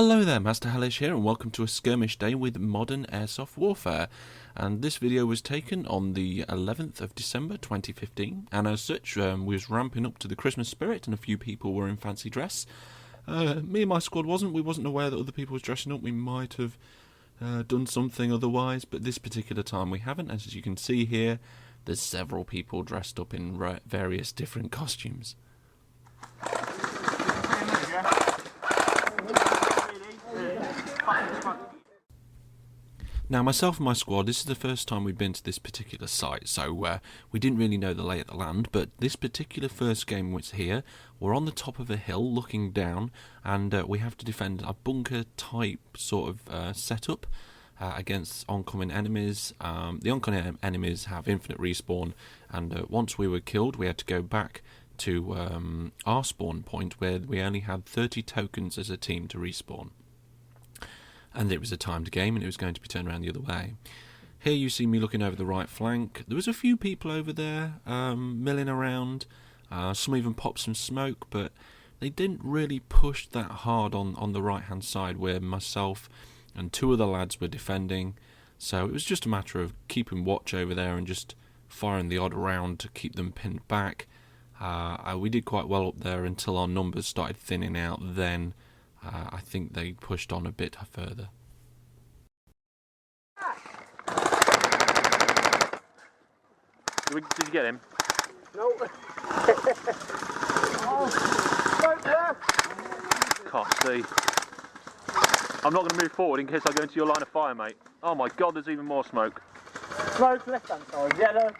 Hello there, Master Hellish here, and welcome to a skirmish day with modern airsoft warfare. And this video was taken on the 11th of December 2015, and as such we was ramping up to the Christmas spirit, and a few people were in fancy dress. Me and my squad wasn't. We wasn't aware that other people was dressing up. We might have done something otherwise, but this particular time we haven't. As you can see here, there's several people dressed up in various different costumes. Now, myself and my squad, this is the first time we've been to this particular site, so we didn't really know the lay of the land, but this particular first game was here. We're on the top of a hill looking down, and we have to defend a bunker-type sort of setup against oncoming enemies. The oncoming enemies have infinite respawn, and once we were killed, we had to go back to our spawn point, where we only had 30 tokens as a team to respawn. And it was a timed game, and it was going to be turned around the other way. Here you see me looking over the right flank. There was a few people over there milling around. Some even popped some smoke, but they didn't really push that hard on the right hand side, where myself and two other lads were defending. So it was just a matter of keeping watch over there and just firing the odd round to keep them pinned back. We did quite well up there until our numbers started thinning out. Then I think they pushed on a bit further. Did you get him? No. Can't see. I'm not going to move forward in case I go into your line of fire, mate. Oh my god, there's even more smoke. Smoke left hand side, yellow.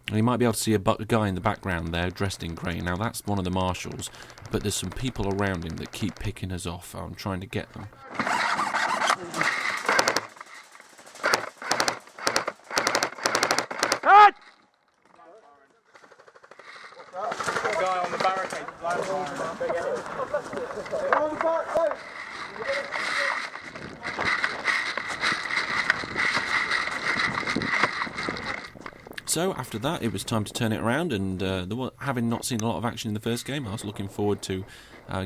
And you might be able to see a guy in the background there dressed in grey. Now that's one of the marshals, but there's some people around him that keep picking us off. I'm trying to get them. Ah! Guy on the barricade. So after that, it was time to turn it around, and having not seen a lot of action in the first game, I was looking forward to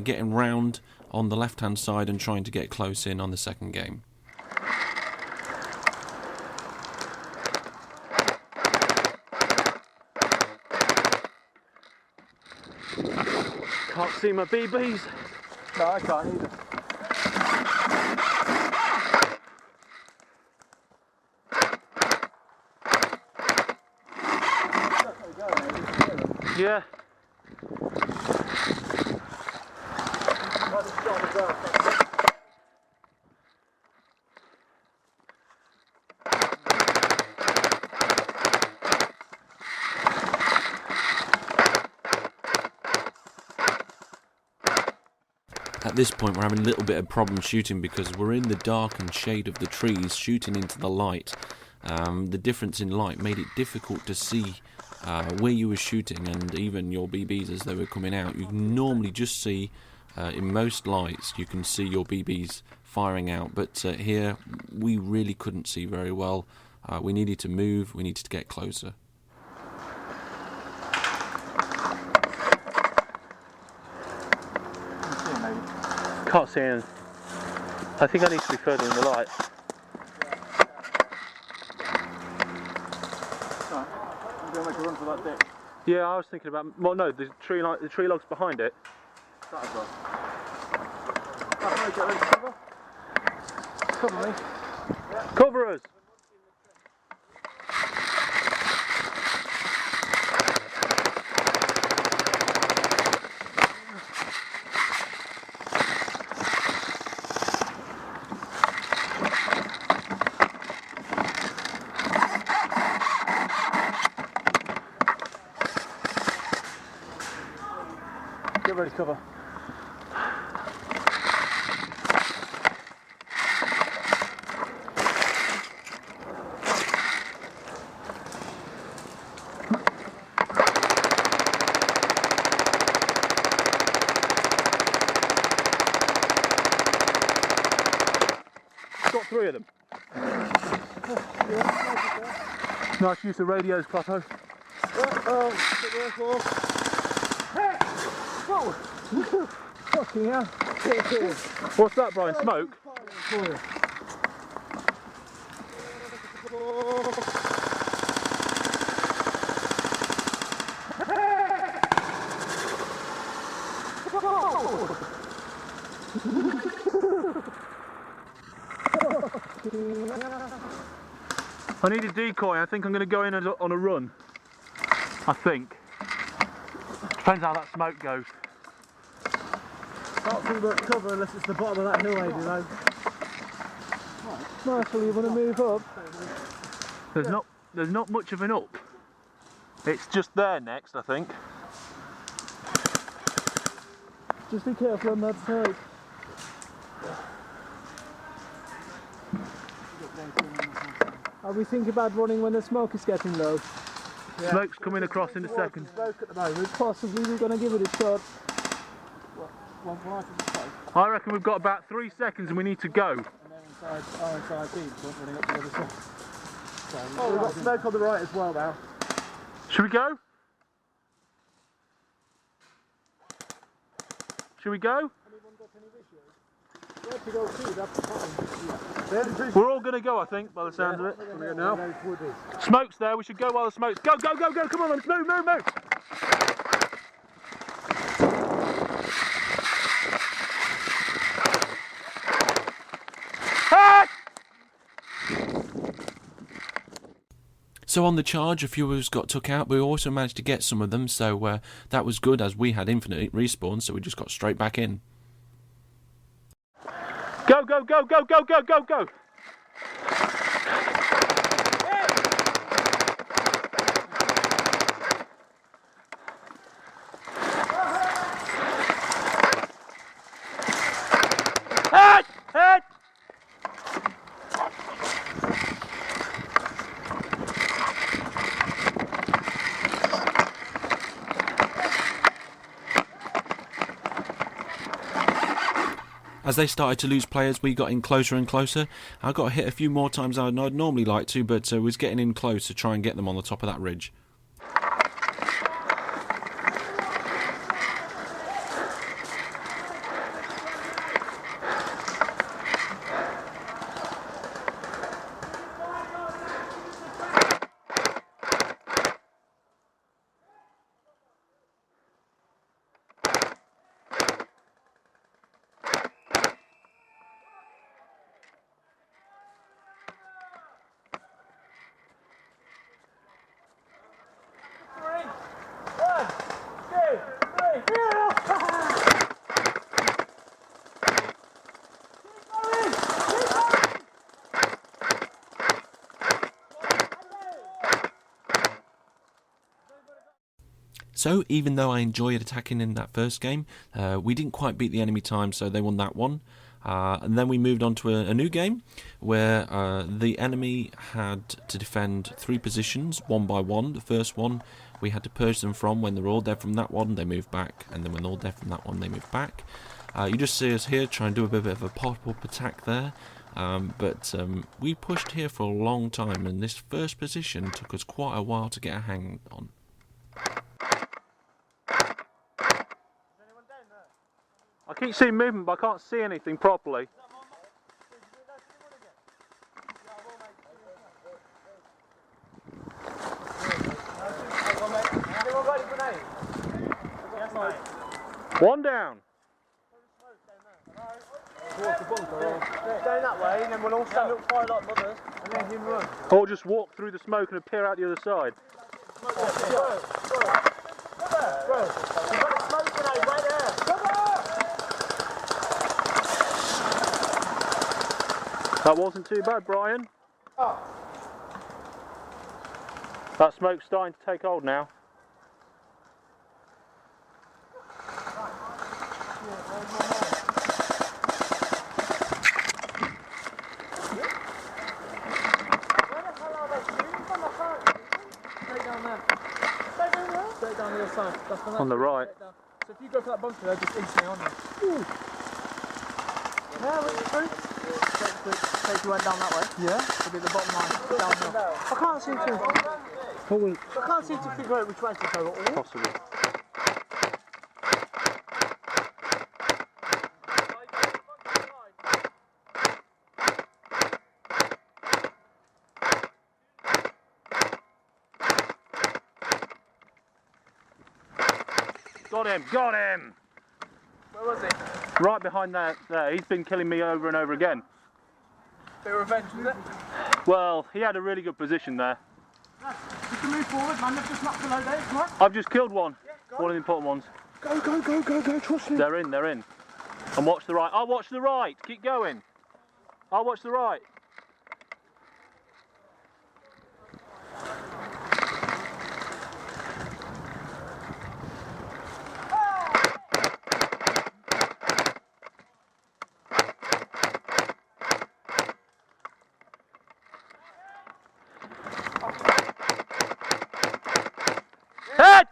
getting round on the left-hand side and trying to get close in on the second game. Can't see my BBs. No, I can't either. Yeah. At this point, we're having a little bit of problem shooting because we're in the dark and shade of the trees, shooting into the light. The difference in light made it difficult to see where you were shooting, and even your BBs as they were coming out. You can normally just see, in most lights, you can see your BBs firing out, but here we really couldn't see very well. We needed to move, we needed to get closer. Can't see him. I think I need to be further in the light. I'm going to make a run for that dick. Yeah, I was thinking about. Well, no, the tree logs behind it. That as well. Get ready to cover. Cover me. Cover us! Get ready to cover. Got 3 of them. Nice use of radios, Clotho. Fucking hell. What's that, Brian? Smoke? I need a decoy. I think I'm going to go in on a run. I think. Depends how that smoke goes. Can't see much cover unless it's the bottom of that hill, you know. Marshall, you want to move up? There's not much of an up. It's just there next, I think. Just be careful on that side. Are we thinking about running when the smoke is getting low? Yeah. Smoke's coming across in a second. Smoke at the moment. Possibly we're going to give it a shot. I reckon we've got about 3 seconds and we need to go. And then our inside team running up the other side. So we've got smoke on the right as well now. Should we go? Should we go? We're all going to go, I think, by the sounds of it. Now. Smoke's there, we should go while the smoke's... Go, go, go, go, come on, let's move, move, move! Ah! So on the charge, a few of us got took out, but we also managed to get some of them, so that was good, as we had infinite respawn, so we just got straight back in. Go, go, go, go, go, go, go, go! Hey! Hey! As they started to lose players, we got in closer and closer. I got hit a few more times than I'd normally like to, but was getting in close to try and get them on the top of that ridge. So even though I enjoyed attacking in that first game, we didn't quite beat the enemy time, so they won that one. And then we moved on to a new game where the enemy had to defend 3 positions, one by one. The first one we had to purge them from. When they're all dead from that one, they moved back, and then when they're all dead from that one, they moved back. You just see us here try and do a bit of a pop-up attack there, but we pushed here for a long time, and this first position took us quite a while to get a hang on. I keep seeing movement, but I can't see anything properly. One down. Down that way, and then we'll all stand up fire like mothers, and then him run. Or just walk through the smoke and appear out the other side. That wasn't too bad, Brian. Oh. That smoke's starting to take hold now. Straight down the other side. That's the On the right. So if you go for that bunker, they're just instantly on you. Ooh. Yeah, it's true. Take you went down that way. Yeah. It'll be the bottom line. Downhill. I can't seem to figure out which way to go at all. Possibly. Got him! Got him! Where was he? Right behind there. He's been killing me over and over again. Bit of revenge, was it? Well, he had a really good position there. You can move forward, man. They've just knocked below there. Come on. I've just killed one. Yeah, go One of the important ones. Go, trust me. They're in, they're in. And watch the right. I'll watch the right. Keep going. I'll watch the right. Head!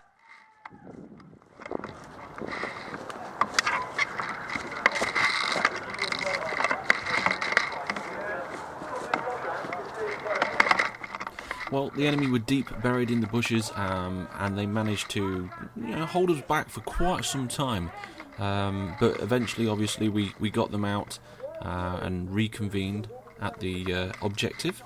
Well, the enemy were deep buried in the bushes, and they managed to hold us back for quite some time. But eventually, obviously, we got them out and reconvened at the objective.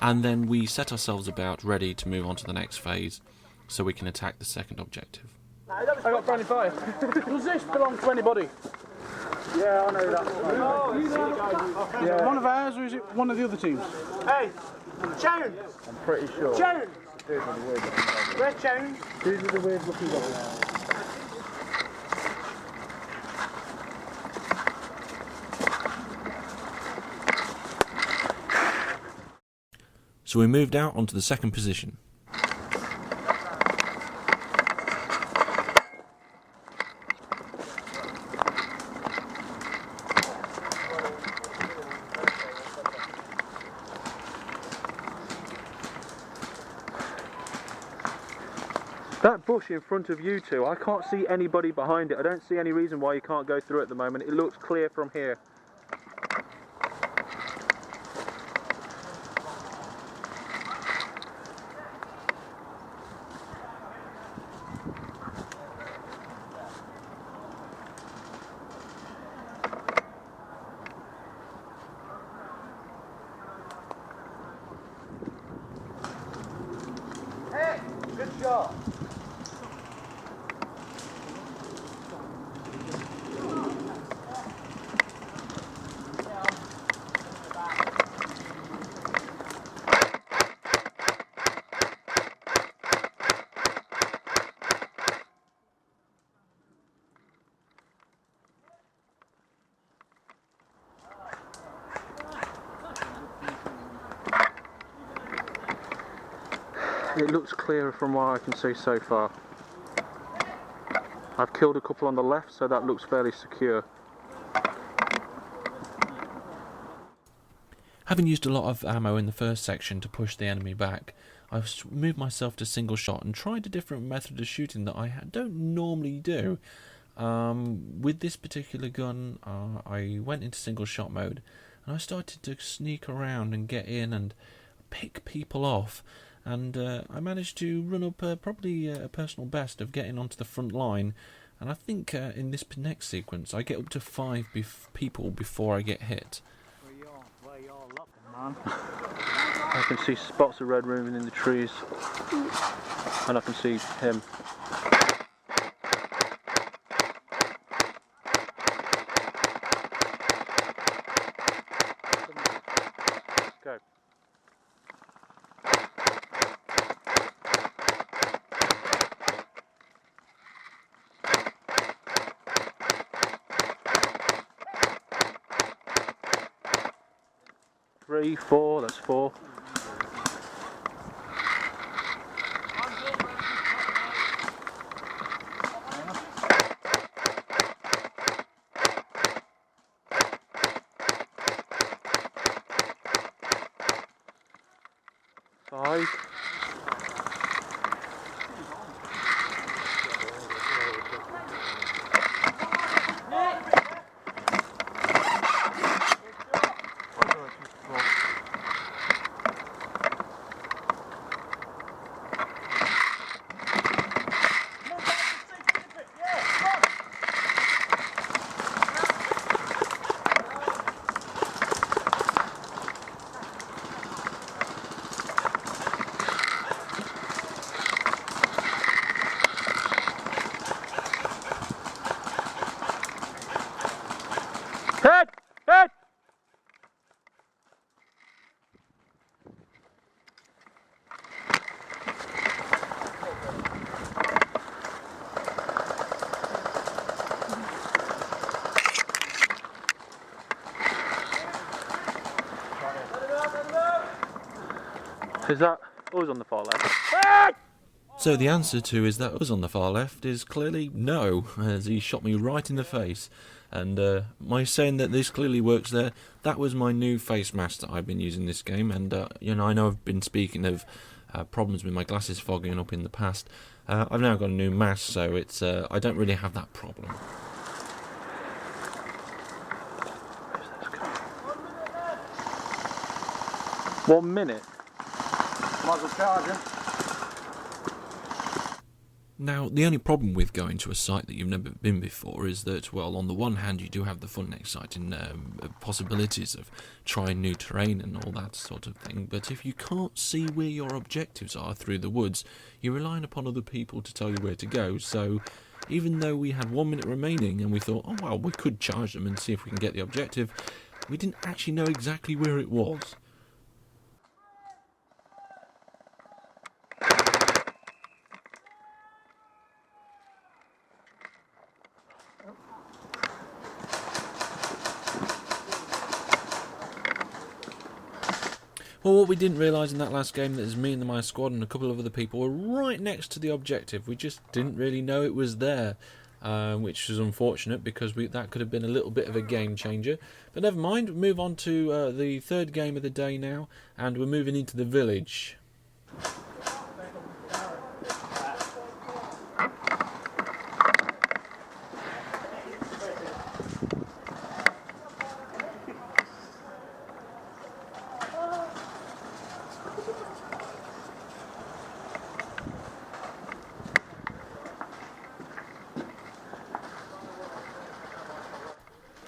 And then we set ourselves about ready to move on to the next phase so we can attack the second objective. I got friendly fire. Does this belong to anybody? Yeah, I know that. Yeah. One of ours, or is it one of the other teams? Hey, Joan! I'm pretty sure. Joan! Where's Joan? These are the weird looking guys. So we moved out onto the second position. That bush in front of you two, I can't see anybody behind it. I don't see any reason why you can't go through at the moment. It looks clear from here. Hey, good shot. It looks clearer from what I can see so far. I've killed a couple on the left, so that looks fairly secure. Having used a lot of ammo in the first section to push the enemy back, I've moved myself to single shot and tried a different method of shooting that I don't normally do. With this particular gun, I went into single shot mode and I started to sneak around and get in and pick people off. And I managed to run up probably a personal best of getting onto the front line. And I think in this next sequence, I get up to 5 people before I get hit. Where you're looking, man. I can see spots of red moving in the trees. And I can see him. Go. Three, four, that's 4. Is that us on the far left? So the answer to is that us on the far left is clearly no, as he shot me right in the face. And my saying that this clearly works there, that was my new face mask that I've been using this game. And you know, I know I've been speaking of problems with my glasses fogging up in the past. I've now got a new mask, so it's I don't really have that problem. One minute. Might as well charge him. Now, the only problem with going to a site that you've never been before is that, well, on the one hand, you do have the fun and exciting possibilities of trying new terrain and all that sort of thing, but if you can't see where your objectives are through the woods, you're relying upon other people to tell you where to go. So, even though we had 1 minute remaining and we thought, oh, well, we could charge them and see if we can get the objective, we didn't actually know exactly where it was. Well, what we didn't realise in that last game is me and my squad and a couple of other people were right next to the objective. We just didn't really know it was there, which was unfortunate because that could have been a little bit of a game changer. But never mind, we'll move on to the third game of the day now, and we're moving into the village.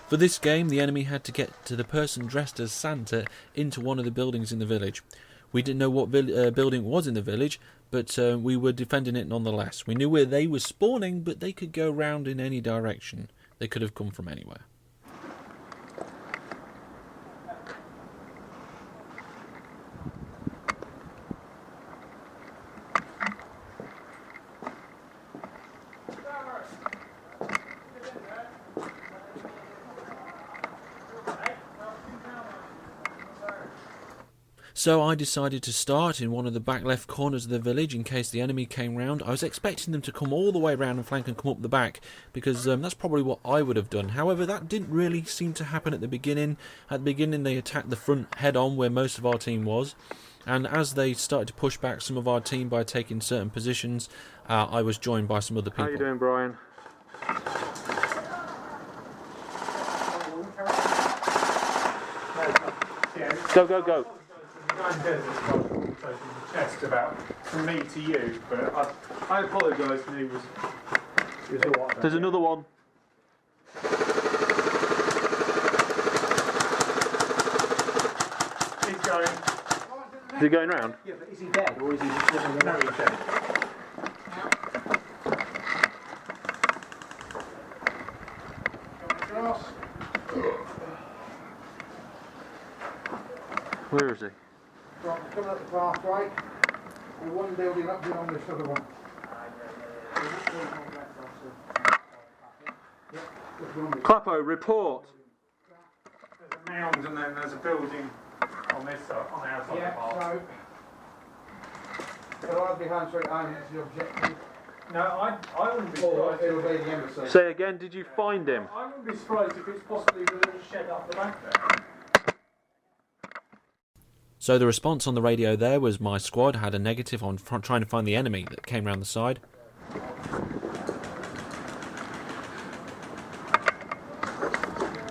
For this game, the enemy had to get to the person dressed as Santa into one of the buildings in the village. We didn't know what building was in the village, but we were defending it nonetheless. We knew where they were spawning, but they could go round in any direction. They could have come from anywhere. So I decided to start in one of the back left corners of the village in case the enemy came round. I was expecting them to come all the way round and flank and come up the back because that's probably what I would have done. However, that didn't really seem to happen at the beginning. At the beginning they attacked the front head on where most of our team was. And as they started to push back some of our team by taking certain positions, I was joined by some other people. How you doing, Brian? Go, go, go. Chest about from me to you, but I apologise and he was alright. There's another one. He's going. Is he going round? Yeah, but is he dead or is he just living in No, he's dead. Where is he? Right, coming up the pathway, and one building up beyond this other one. Clappo, report. There's a mound and then there's a building on this side, on our side of the Yeah, path. so I'll be behind so I'm the objective. No, I wouldn't be Or surprised. it'll be the embassy. Say again, did you find him? I wouldn't be surprised if it's possibly the little shed up the back there. So the response on the radio there was my squad had a negative on trying to find the enemy that came round the side.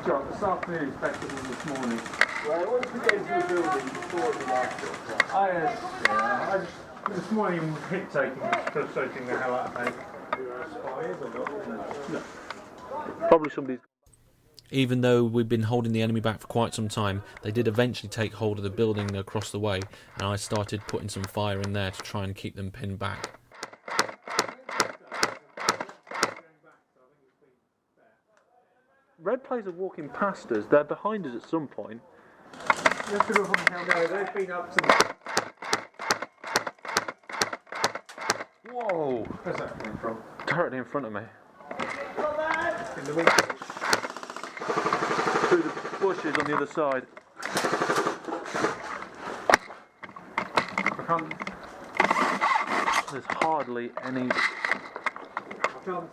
John, this afternoon is better than this morning. Well, once we get into the building, before the last bit. I just this morning was hit taking, frustrating the hell out of me. Spies or not? Probably somebody's... Even though we'd been holding the enemy back for quite some time, they did eventually take hold of the building across the way, and I started putting some fire in there to try and keep them pinned back. Red players are walking past us. They're behind us at some point. They've been up to the... Whoa! Where's that coming from? Directly in front of me. In the winter. Through the bushes on the other side. can't. There's hardly any. I can't.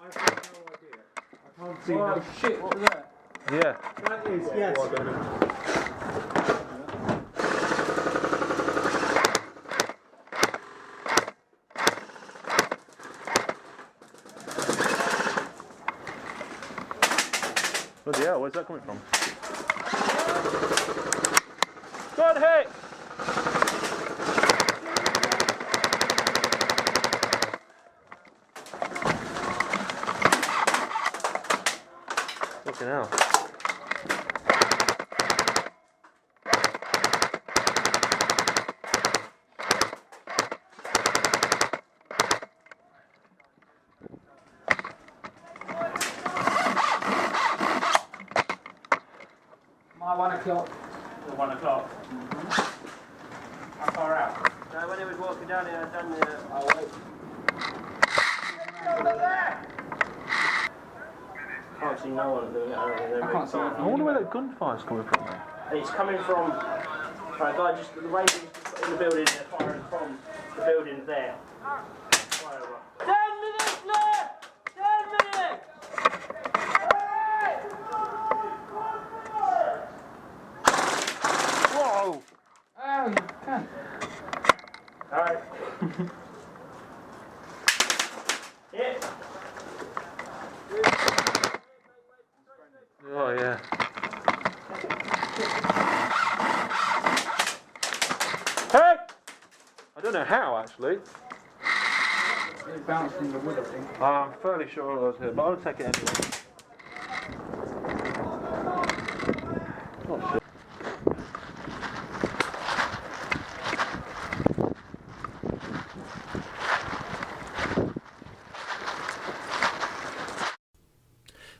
I've got no idea. I can't see. Oh shit, what was that? Yeah. That is, yes. Bloody hell, where's that coming from? Good hit! Fucking hell. My 1 o'clock. The 1 o'clock. How far out? No, when he was walking down here, I'd done the. Oh, wait. Can't see no one doing it. I can't see. I wonder where that gunfire's coming from then. It's coming from. Right, guy, just the Rangers in the building. They're firing from the building there. Fire over. 10 minutes left. 10 minutes. Whoa! Oh, you can't. Alright. Yeah. Oh yeah. Hey! I don't know how actually. It bounced in the wood, I think. I'm fairly sure I was here, but I'll take it anyway. Oh shit.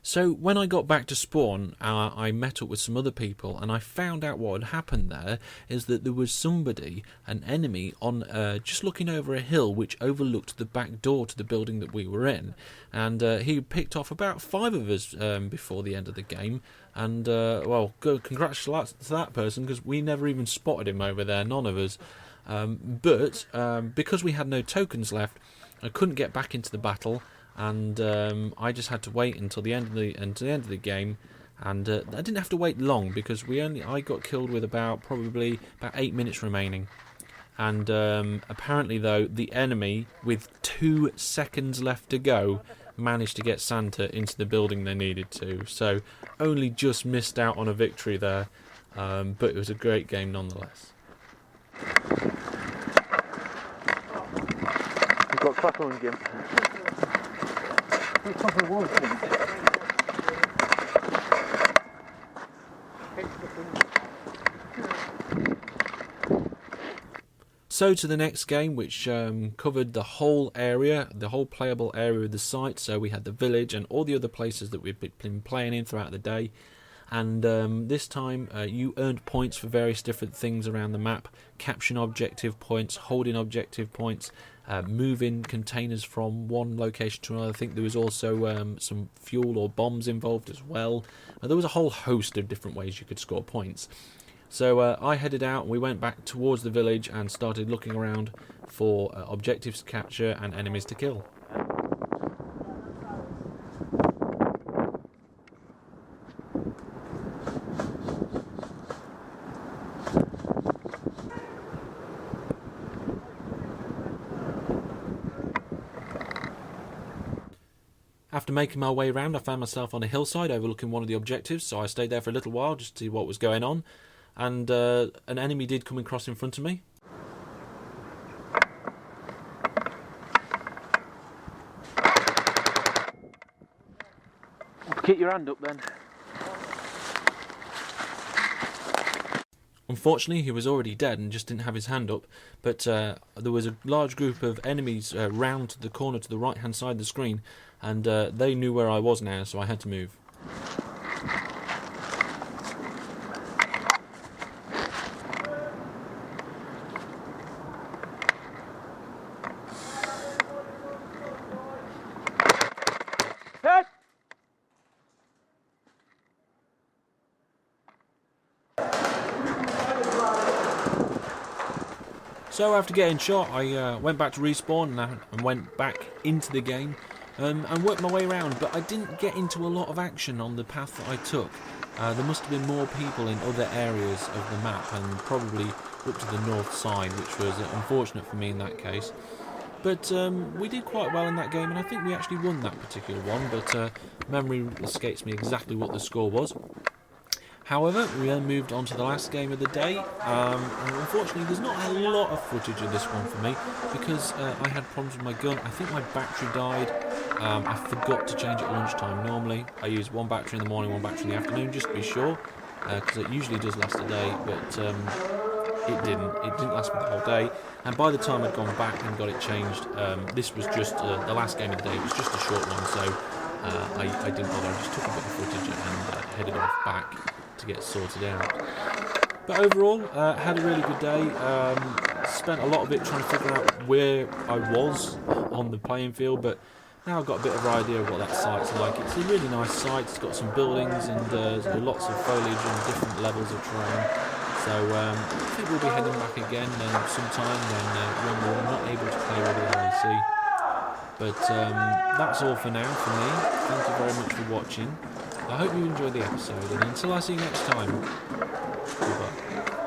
So when I got back to spawn, I met up with some other people, and I found out what had happened there is that there was somebody, an enemy, on just looking over a hill which overlooked the back door to the building that we were in, and he picked off about 5 of us before the end of the game, and well, congrats to that person, because we never even spotted him over there, none of us. But because we had no tokens left, I couldn't get back into the battle. And I just had to wait until the end of the game, and I didn't have to wait long because I got killed with probably about 8 minutes remaining, and apparently though the enemy with 2 seconds left to go managed to get Santa into the building they needed to, so only just missed out on a victory there, but it was a great game nonetheless. We've got Clapper and Gimp. So to the next game, which covered the whole area, the whole playable area of the site. So we had the village and all the other places that we've been playing in throughout the day. And this time you earned points for various different things around the map. Capturing objective points, holding objective points, moving containers from one location to another. I think there was also some fuel or bombs involved as well. There was a whole host of different ways you could score points. So I headed out and we went back towards the village and started looking around for objectives to capture and enemies to kill. After making my way around, I found myself on a hillside overlooking one of the objectives, so I stayed there for a little while just to see what was going on, and an enemy did come across in front of me. Keep your hand up then. Unfortunately, he was already dead and just didn't have his hand up, but there was a large group of enemies round to the corner to the right-hand side of the screen, and they knew where I was now, so I had to move. So after getting shot, I went back to respawn and went back into the game and worked my way around, but I didn't get into a lot of action on the path that I took. There must have been more people in other areas of the map and probably up to the north side, which was unfortunate for me in that case. But we did quite well in that game, and I think we actually won that particular one, but memory escapes me exactly what the score was. However, we then moved on to the last game of the day, and unfortunately there's not a lot of footage of this one for me, because I had problems with my gun. I think my battery died. I forgot to change it at lunchtime. Normally I use one battery in the morning, one battery in the afternoon, just to be sure, because it usually does last a day, but it didn't last me the whole day. And by the time I'd gone back and got it changed, this was just the last game of the day. It was just a short one, so I didn't bother. I just took a bit of footage and headed off back to get sorted out. But overall, had a really good day. Spent a lot of it trying to figure out where I was on the playing field, but now I've got a bit of an idea of what that site's like. It's a really nice site. It's got some buildings and there's lots of foliage and different levels of terrain. So I think we'll be heading back again sometime when we're not able to play with the LEC. But that's all for now for me. Thank you very much for watching. I hope you enjoyed the episode, and until I see you next time, goodbye.